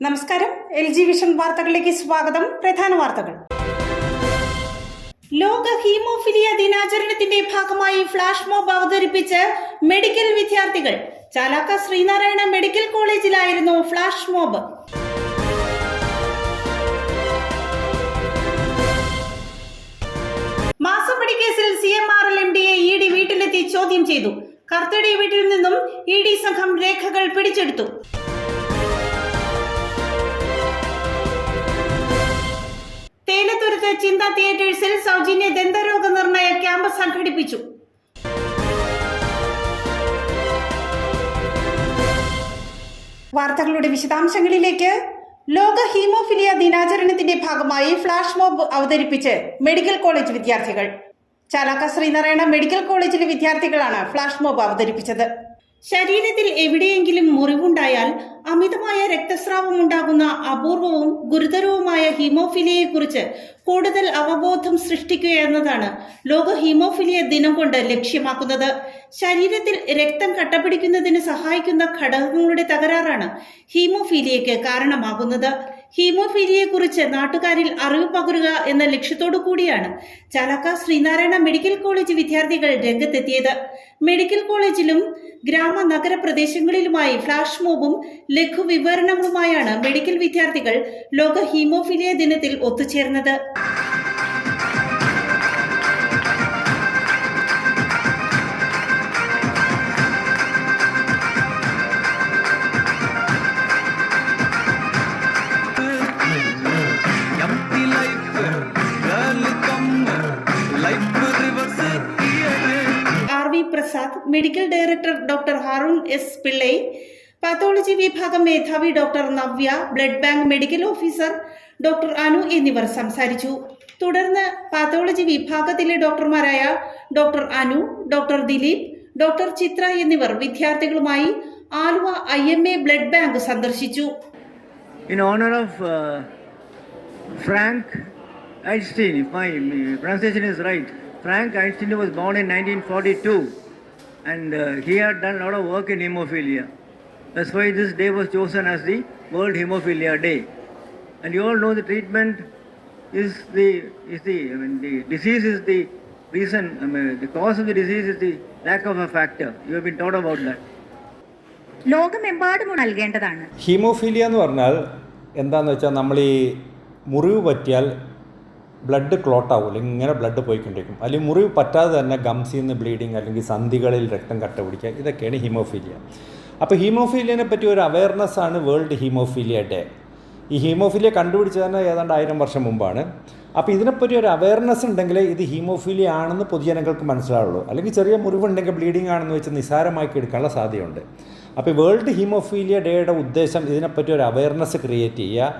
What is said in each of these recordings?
നമസ്കാരം. LG vision വാർത്തകളിലേക്ക് സ്വാഗതം. പ്രധാന വാർത്തകൾ. ലോക ഹീമോഫിലിയ ദിനാചരണത്തിന്റെ ഭാഗമായി ഫ്ലാഷ് മോബ് അവതരിപ്പിച്ച് മെഡിക്കൽ വിദ്യാർത്ഥികൾ. ചാലാക്ക ശ്രീനാരായണ മെഡിക്കൽ കോളേജിലായിരുന്നു ഫ്ലാഷ് മോബ്. മാസപ്പടി കേസിൽ CMRL MDയെ ED വീട്ടിലെത്തി ചോദ്യം ചെയ്തു. കർത്തയുടെ വീട്ടിൽ നിന്നും ED സംഘം രേഖകൾ പിടിച്ചെടുത്തു. തേലത്തുരുത്ത് ചിന്ത തിയേറ്റേഴ്സിൽ സൗജന്യ ദന്തരോഗ നിർണയ ക്യാമ്പ് സംഘടിപ്പിച്ചു. വാർത്തകളുടെ വിശദാംശങ്ങളിലേക്ക്. ലോക ഹീമോഫിലിയ ദിനാചരണത്തിന്റെ ഭാഗമായി ഫ്ലാഷ് മോബ് അവതരിപ്പിച്ച് മെഡിക്കൽ കോളേജ് വിദ്യാർത്ഥികൾ. ചാലാക്ക ശ്രീനാരായണ മെഡിക്കൽ കോളേജിലെ വിദ്യാർത്ഥികളാണ് ഫ്ലാഷ് മോബ് അവതരിപ്പിച്ചത്. ശരീരത്തിൽ എവിടെയെങ്കിലും മുറിവുണ്ടായാൽ അമിതമായ രക്തസ്രാവം ഉണ്ടാകുന്ന അപൂർവവും ഗുരുതരവുമായ ഹീമോഫിലിയയെക്കുറിച്ച് കൂടുതൽ അവബോധം സൃഷ്ടിക്കുക എന്നതാണ് ലോക ഹീമോഫിലിയ ദിനം കൊണ്ട് ലക്ഷ്യമാക്കുന്നത്. ശരീരത്തിൽ രക്തം കട്ടപിടിക്കുന്നതിന് സഹായിക്കുന്ന ഘടകങ്ങളുടെ തകരാറാണ് ഹീമോഫീലിയയ്ക്ക് കാരണമാകുന്നത്. ഹീമോഫീലിയയെക്കുറിച്ച് നാട്ടുകാരിൽ അറിവ് പകരുക എന്ന ലക്ഷ്യത്തോടു കൂടിയാണ് ചാലാക്ക ശ്രീനാരായണ മെഡിക്കൽ കോളേജ് വിദ്യാർത്ഥികൾ രംഗത്തെത്തിയത്. മെഡിക്കൽ കോളേജിലും ഗ്രാമ നഗര പ്രദേശങ്ങളിലുമായി ഫ്ലാഷ് മോബും ലഘുവിവരണങ്ങളുമായാണ് മെഡിക്കൽ വിദ്യാർത്ഥികൾ ലോക ഹീമോഫിലിയ ദിനത്തിൽ ഒത്തുചേർന്നത്. Prasad, medical director doctor Haroon S Pillai, pathology വിഭാഗം മേധാവി doctor Navya, blood bank medical officer doctor Anu എന്നിവർ സംസാരിച്ചു. തുടർന്ന് പാത്തോളജി വിഭാഗത്തിലെ ഡോക്ടർമാരായ doctor Anu, doctor Dileep, doctor Chithra എന്നിവർ വിദ്യാർത്ഥികളുമായി ആലുവ IMA ബ്ലഡ് ബാങ്ക് സന്ദർശിച്ചു. In honor of Frank Einstein, if my pronunciation is right, Frank Einstein was born in 1942 and he had done a lot of work in hemophilia. That's why this day was chosen as the World Hemophilia Day. And you all know the treatment is the disease is the reason, the cause of the disease is the lack of a factor. You have been taught about that. ലോകമെമ്പാടും നൽകേണ്ടതാണ്. Haemophilia എന്ന് പറഞ്ഞാൽ എന്താണെന്ന് വെച്ചാൽ നമ്മൾ ഈ മുറിവ് പറ്റിയാൽ ബ്ലഡ് ക്ലോട്ട് ആവില്ല, ഇങ്ങനെ ബ്ലഡ് പോയിക്കൊണ്ടിരിക്കും. അല്ലെങ്കിൽ മുറിവ് പറ്റാതെ തന്നെ ഗംസിൽ നിന്ന് ബ്ലീഡിങ്, അല്ലെങ്കിൽ സന്ധികളിൽ രക്തം കട്ട പിടിക്കുക, ഇതൊക്കെയാണ് ഹീമോഫീലിയ. അപ്പോൾ ഹീമോഫീലിയനെ പറ്റി ഒരു അവയർനെസ്സാണ് വേൾഡ് ഹീമോഫീലിയ ഡേ. ഈ ഹീമോഫീലിയ കണ്ടുപിടിച്ചത് തന്നെ ഏതാണ്ട് 1000 വർഷം മുമ്പാണ്. അപ്പോൾ ഇതിനെപ്പറ്റി ഒരു അവയർനെസ് ഉണ്ടെങ്കിൽ ഇത് ഹീമോഫീലിയ ആണെന്ന് പൊതുജനങ്ങൾക്ക് മനസ്സിലാവുള്ളൂ. അല്ലെങ്കിൽ ചെറിയ മുറിവുണ്ടെങ്കിൽ ബ്ലീഡിങ് ആണെന്ന് വെച്ച് നിസ്സാരമാക്കി എടുക്കാനുള്ള സാധ്യതയുണ്ട്. അപ്പോൾ വേൾഡ് ഹീമോഫീലിയ ഡേയുടെ ഉദ്ദേശം ഇതിനെപ്പറ്റി ഒരു അവയർനെസ് ക്രിയേറ്റ് ചെയ്യുക.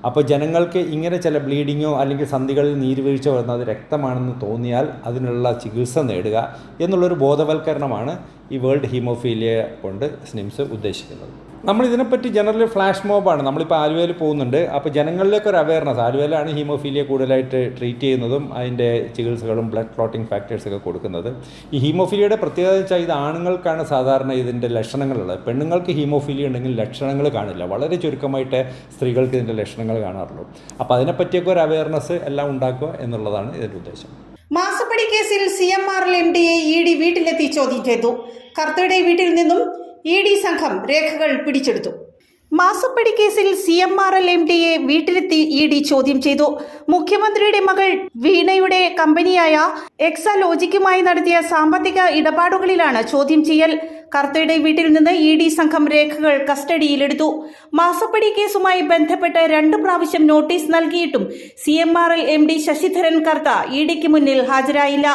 അപ്പോൾ ജനങ്ങൾക്ക് ഇങ്ങനെ ചില ബ്ലീഡിങ്ങോ അല്ലെങ്കിൽ സന്ധികളിൽ നീരുവീഴ്ച വരുന്നത് രക്തമാണെന്ന് തോന്നിയാൽ അതിനുള്ള ചികിത്സ നേടുക എന്നുള്ളൊരു ബോധവൽക്കരണമാണ് ഈ വേൾഡ് ഹീമോഫീലിയ കൊണ്ട് സ്നിംസ് ഉദ്ദേശിക്കുന്നത്. നമ്മളിതിനെപ്പറ്റി ജനറലി ഫ്ലാഷ് മോബാണ്. നമ്മളിപ്പോൾ ആലുവയിൽ പോകുന്നുണ്ട്. അപ്പോൾ ജനങ്ങളിലേക്കൊരു അവയർനെസ്, ആലുവയിലാണ് ഹീമോഫീലിയ കൂടുതലായിട്ട് ട്രീറ്റ് ചെയ്യുന്നതും അതിൻ്റെ ചികിത്സകളും ബ്ലഡ് ക്ലോട്ടിങ് ഫാക്ടേഴ്സൊക്കെ കൊടുക്കുന്നത്. ഈ ഹീമോഫീലിയയുടെ പ്രത്യേകത വെച്ചാൽ ഇത് ആണുങ്ങൾക്കാണ് സാധാരണ ഇതിൻ്റെ ലക്ഷണങ്ങളുള്ളത്. പെണ്ണുങ്ങൾക്ക് ഹീമോഫീലിയ ഉണ്ടെങ്കിൽ ലക്ഷണങ്ങൾ കാണില്ല. വളരെ ചുരുക്കമായിട്ട് സ്ത്രീകൾക്ക് ഇതിൻ്റെ ലക്ഷണങ്ങൾ കാണാറുള്ളൂ. അപ്പോൾ അതിനെപ്പറ്റിയൊക്കെ ഒരു അവയർനെസ് എല്ലാം ഉണ്ടാക്കുക എന്നുള്ളതാണ് ഇതിൻ്റെ ഉദ്ദേശം. മാസപ്പടി കേസിൽ CMRL MDയെ ED വീട്ടിലെത്തി ചോദ്യം ചെയ്തു. കർത്തയുടെ വീട്ടിൽ നിന്നും ED സംഘം രേഖകൾ പിടിച്ചെടുത്തു. മാസപ്പടി കേസിൽ CMRL MDയെ വീട്ടിലെത്തി ED ചോദ്യം ചെയ്തു. മുഖ്യമന്ത്രിയുടെ മകൾ വീണയുടെ കമ്പനിയായ എക്സലോജിക്കുമായി നടത്തിയ സാമ്പത്തിക ഇടപാടുകളിലാണ് ചോദ്യം ചെയ്യൽ. കർത്തയുടെ വീട്ടിൽ നിന്ന് ED സംഘം രേഖകൾ കസ്റ്റഡിയിലെടുത്തു. മാസപ്പടി കേസുമായി ബന്ധപ്പെട്ട് 2 പ്രാവശ്യം നോട്ടീസ് നൽകിയിട്ടും CMRL MD ശശിധരൻ കർത്ത EDക്ക് മുന്നിൽ ഹാജരായില്ല.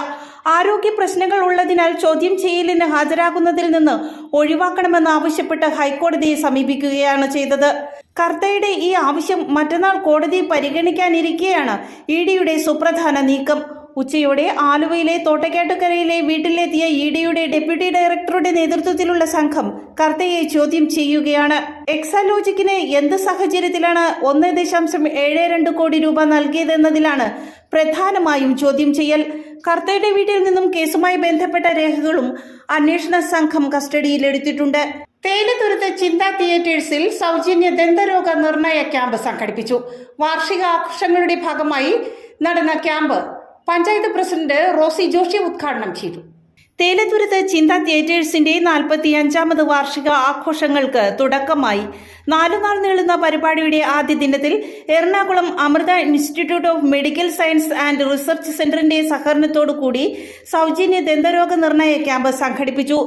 ആരോഗ്യ പ്രശ്നങ്ങൾ ഉള്ളതിനാൽ ചോദ്യം ചെയ്യലിന് ഹാജരാകുന്നതിൽ നിന്ന് ഒഴിവാക്കണമെന്നാവശ്യപ്പെട്ട് ഹൈക്കോടതിയെ സമീപിക്കുകയാണ് ചെയ്തത്. കർത്തയുടെ ഈ ആവശ്യം മറ്റന്നാൾ കോടതി പരിഗണിക്കാനിരിക്കെയാണ് EDയുടെ സുപ്രധാന നീക്കം. ഉച്ചയോടെ ആലുവയിലെ തോട്ടക്കാട്ടുകരയിലെ വീട്ടിലെത്തിയ EDയുടെ ഡെപ്യൂട്ടി ഡയറക്ടറുടെ നേതൃത്വത്തിലുള്ള സംഘം കർത്തയെ ചോദ്യം ചെയ്യുകയാണ്. എക്സലോജിക്കിന് എന്ത് സാഹചര്യത്തിലാണ് 1.72 കോടി രൂപ നൽകിയതെന്നതിലാണ് പ്രധാനമായും ചോദ്യം ചെയ്യൽ. കർത്തയുടെ വീട്ടിൽ നിന്നും കേസുമായി ബന്ധപ്പെട്ട രേഖകളും അന്വേഷണ സംഘം കസ്റ്റഡിയിലെടുത്തിട്ടുണ്ട്. തേയിലത്തുരുത്ത് ചിന്ത തിയേറ്റേഴ്സിൽ സൗജന്യ ദന്തരോഗ നിർണയ ക്യാമ്പ് സംഘടിപ്പിച്ചു. വാർഷിക ആഘോഷങ്ങളുടെ ഭാഗമായി നടന്ന ക്യാമ്പ് പഞ്ചായത്ത് പ്രസിഡന്റ് റോസി ജോഷി ഉദ്ഘാടനം ചെയ്തു. തേയിലത്തുരുത്ത് ചിന്ത തിയേറ്റേഴ്സിന്റെ 45ാമത് വാർഷിക ആഘോഷങ്ങൾക്ക് തുടക്കമായി. 4 നാൾ നീളുന്ന പരിപാടിയുടെ ആദ്യ ദിനത്തിൽ Ernakulam Amrita Institute of Medical Science and Research സെന്ററിന്റെ സഹകരണത്തോടുകൂടി സൗജന്യ ദന്തരോഗ നിർണയ ക്യാമ്പ് സംഘടിപ്പിച്ചു.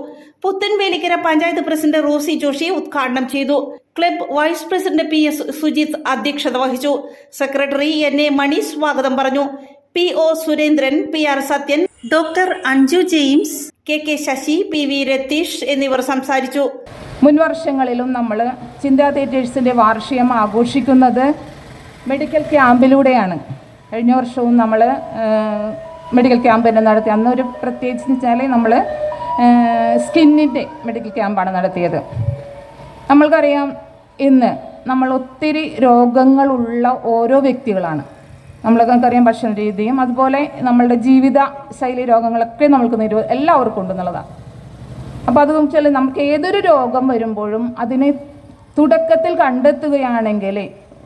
പുത്തൻവേലിക്കര പഞ്ചായത്ത് പ്രസിഡന്റ് റോസി ജോഷി ഉദ്ഘാടനം ചെയ്തു. Club vice president PS Sujith അധ്യക്ഷത വഹിച്ചു. സെക്രട്ടറി NA മണി സ്വാഗതം പറഞ്ഞു. PO Surendran, PR Sathyan, doctor Anju James, KK Sasi, PV Ratheesh എന്നിവർ സംസാരിച്ചു. മുൻ വർഷങ്ങളിലും നമ്മൾ ചിന്താ തിയേറ്റേഴ്സിൻ്റെ വാർഷികം ആഘോഷിക്കുന്നത് മെഡിക്കൽ ക്യാമ്പിലൂടെയാണ്. കഴിഞ്ഞ വർഷവും നമ്മൾ മെഡിക്കൽ ക്യാമ്പ് തന്നെ നടത്തി. അന്നൊരു പ്രത്യേകിച്ച് വെച്ചാൽ നമ്മൾ സ്കിന്നിൻ്റെ മെഡിക്കൽ ക്യാമ്പാണ് നടത്തിയത്. നമ്മൾക്കറിയാം, ഇന്ന് നമ്മൾ ഒത്തിരി രോഗങ്ങളുള്ള ഓരോ വ്യക്തികളാണ്. നമ്മൾക്കറിയാം, ഭക്ഷണ രീതിയും അതുപോലെ നമ്മളുടെ ജീവിത ശൈലി രോഗങ്ങളൊക്കെ നമ്മൾക്ക് എല്ലാവർക്കും ഉണ്ടെന്നുള്ളതാണ്. അപ്പോൾ അത് വെച്ചാൽ നമുക്ക് ഏതൊരു രോഗം വരുമ്പോഴും അതിനെ തുടക്കത്തിൽ കണ്ടെത്തുകയാണെങ്കിൽ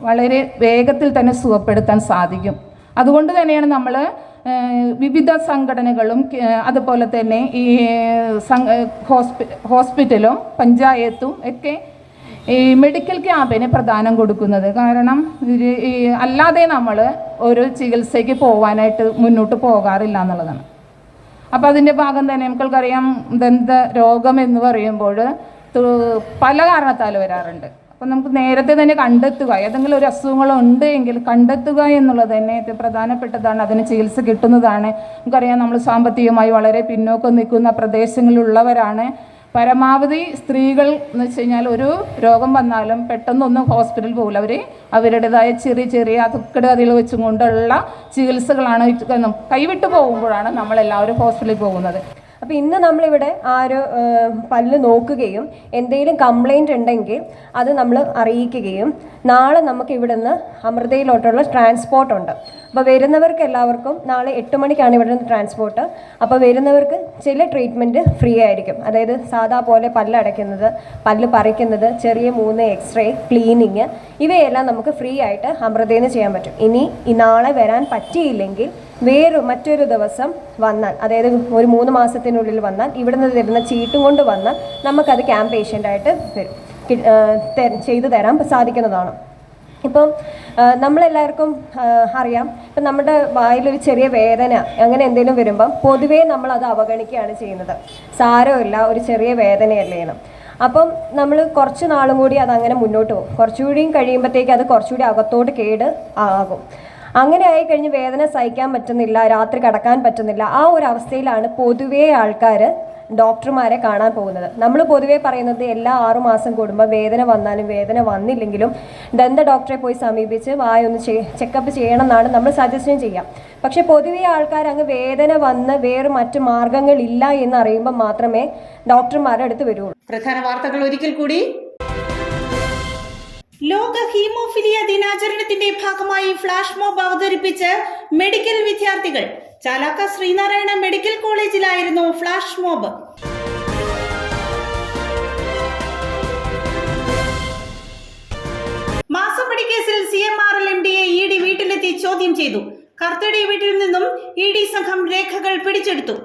വളരെ വേഗത്തിൽ തന്നെ സുഖപ്പെടുത്താൻ സാധിക്കും. അതുകൊണ്ട് തന്നെയാണ് നമ്മൾ വിവിധ സംഘടനകളും അതുപോലെ തന്നെ ഈ ഹോസ്പിറ്റലും പഞ്ചായത്തും ഒക്കെ ഈ മെഡിക്കൽ ക്യാമ്പിന് പ്രാധാന്യം കൊടുക്കുന്നത്. കാരണം അല്ലാതെ നമ്മൾ ഒരു ചികിത്സയ്ക്ക് പോകാനായിട്ട് മുന്നോട്ട് പോകാറില്ല എന്നുള്ളതാണ്. അപ്പോൾ അതിൻ്റെ ഭാഗം തന്നെ നമുക്കറിയാം, ദന്ത രോഗം എന്ന് പറയുമ്പോൾ പല കാരണത്താൽ വരാറുണ്ട്. അപ്പോൾ നമുക്ക് നേരത്തെ തന്നെ കണ്ടെത്തുക, ഏതെങ്കിലും ഒരു അസുഖങ്ങളുണ്ട് എങ്കിൽ കണ്ടെത്തുക എന്നുള്ളത് തന്നെ ഏറ്റവും പ്രധാനപ്പെട്ടതാണ്. അതിന് ചികിത്സ കിട്ടുന്നതാണ്. നമുക്കറിയാം, നമ്മൾ സാമ്പത്തികമായി വളരെ പിന്നോക്കം നിൽക്കുന്ന പ്രദേശങ്ങളിലുള്ളവരാണ്. പരമാവധി സ്ത്രീകൾ എന്ന് വെച്ച് കഴിഞ്ഞാൽ ഒരു രോഗം വന്നാലും പെട്ടെന്നൊന്നും ഹോസ്പിറ്റലിൽ പോകില്ല. അവരുടേതായ ചെറിയ തുക്കടുകഥകൾ വെച്ചും കൊണ്ടുള്ള ചികിത്സകളാണ് കൈവിട്ട് പോകുമ്പോഴാണ് നമ്മളെല്ലാവരും ഹോസ്പിറ്റലിൽ പോകുന്നത്. അപ്പോൾ ഇന്ന് നമ്മളിവിടെ ആ ഒരു പല്ല് നോക്കുകയും എന്തെങ്കിലും കംപ്ലൈൻറ്റ് ഉണ്ടെങ്കിൽ അത് നമ്മൾ അറിയിക്കുകയും നാളെ നമുക്ക് ഇവിടുന്ന് അമൃതയിലോട്ടുള്ള ട്രാൻസ്പോർട്ട് ഉണ്ട്. അപ്പോൾ വരുന്നവർക്ക് എല്ലാവർക്കും നാളെ 8 മണിക്കാണ് ഇവിടെ നിന്ന് ട്രാൻസ്പോർട്ട്. അപ്പോൾ വരുന്നവർക്ക് ചില ട്രീറ്റ്മെൻറ്റ് ഫ്രീ ആയിരിക്കും. അതായത് സാധാ പോലെ പല്ലടയ്ക്കുന്നത്, പല്ല് പറിക്കുന്നത്, ചെറിയ 3 എക്സ്റേ, ക്ലീനിങ്, ഇവയെല്ലാം നമുക്ക് ഫ്രീ ആയിട്ട് അമൃതയിൽ നിന്ന് ചെയ്യാൻ പറ്റും. ഇനി നാളെ വരാൻ പറ്റിയില്ലെങ്കിൽ മറ്റൊരു ദിവസം വന്നാൽ, അതായത് ഒരു 3 മാസത്തിനുള്ളിൽ വന്നാൽ, ഇവിടുന്ന് തരുന്ന ചീട്ടും കൊണ്ട് വന്നാൽ നമുക്കത് ക്യാമ്പ് പേഷ്യൻ്റായിട്ട് ചെയ്തു തരാൻ സാധിക്കുന്നതാണ്. ഇപ്പം നമ്മളെല്ലാവർക്കും അറിയാം, ഇപ്പം നമ്മുടെ വായിലൊരു ചെറിയ വേദന അങ്ങനെ എന്തെങ്കിലും വരുമ്പം പൊതുവേ നമ്മളത് അവഗണിക്കുകയാണ് ചെയ്യുന്നത്. സാരമില്ല, ഒരു ചെറിയ വേദനയല്ലേ എന്ന്. അപ്പം നമ്മൾ കുറച്ച് നാളും കൂടി അതങ്ങനെ മുന്നോട്ട് പോകും. കുറച്ചുകൂടിയും കഴിയുമ്പോഴത്തേക്ക് അത് കുറച്ചുകൂടി അകത്തോട്ട് കേട് ആകും. അങ്ങനെ ആയിക്കഴിഞ്ഞ് വേദന സഹിക്കാൻ പറ്റുന്നില്ല, രാത്രി കിടക്കാൻ പറ്റുന്നില്ല. ആ ഒരു അവസ്ഥയിലാണ് പൊതുവേ ആൾക്കാർ ഡോക്ടർമാരെ കാണാൻ പോകുന്നത്. നമ്മൾ പൊതുവേ പറയുന്നത് എല്ലാ 6 മാസം കൂടുമ്പോൾ വേദന വന്നാലും വേദന വന്നില്ലെങ്കിലും ദന്ത ഡോക്ടറെ പോയി സമീപിച്ച് വായൊന്ന് ചെക്കപ്പ് ചെയ്യണം എന്നാണ് നമ്മൾ സജഷൻ ചെയ്യാം. പക്ഷെ പൊതുവേ ആൾക്കാർ അങ്ങ് വേദന വന്ന് വേറെ മറ്റു മാർഗങ്ങളില്ല എന്ന് അറിയുമ്പോൾ മാത്രമേ ഡോക്ടർമാരുടെ അടുത്ത് വരുള്ളൂ. പ്രധാന വാർത്തകൾ ഒരിക്കൽ കൂടി. ലോക ഹീമോഫിലിയ ദിനാചരണത്തിന്റെ ഭാഗമായി ഫ്ലാഷ് മോബ് അവതരിപ്പിച്ച് മെഡിക്കൽ വിദ്യാർത്ഥികൾ. ചാലാക്ക ശ്രീനാരായണ മെഡിക്കൽ കോളേജിലായിരുന്നു ഫ്ലാഷ് മോബ്. മാസപ്പടി കേസിൽ CMRL MDയെ ED വീട്ടിലെത്തി ചോദ്യം ചെയ്തു. കർത്തയുടെ വീട്ടിൽ നിന്നും ED സംഘം രേഖകൾ പിടിച്ചെടുത്തു.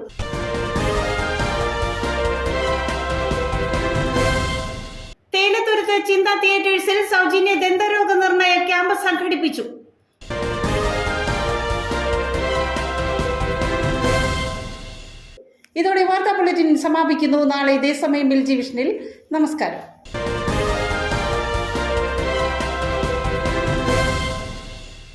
തേയിലത്തുരുത്ത് ചിന്ത തിയേറ്റേഴ്സിൽ സൗജന്യ ദന്തരോഗ നിർണയ ക്യാമ്പ് സംഘടിപ്പിച്ചു. ഇതോടെ വാർത്താ ബുള്ളറ്റിൻ സമാപിക്കുന്നു. നാളെ ഇതേ സമയം LG വിഷനിൽ. നമസ്കാരം.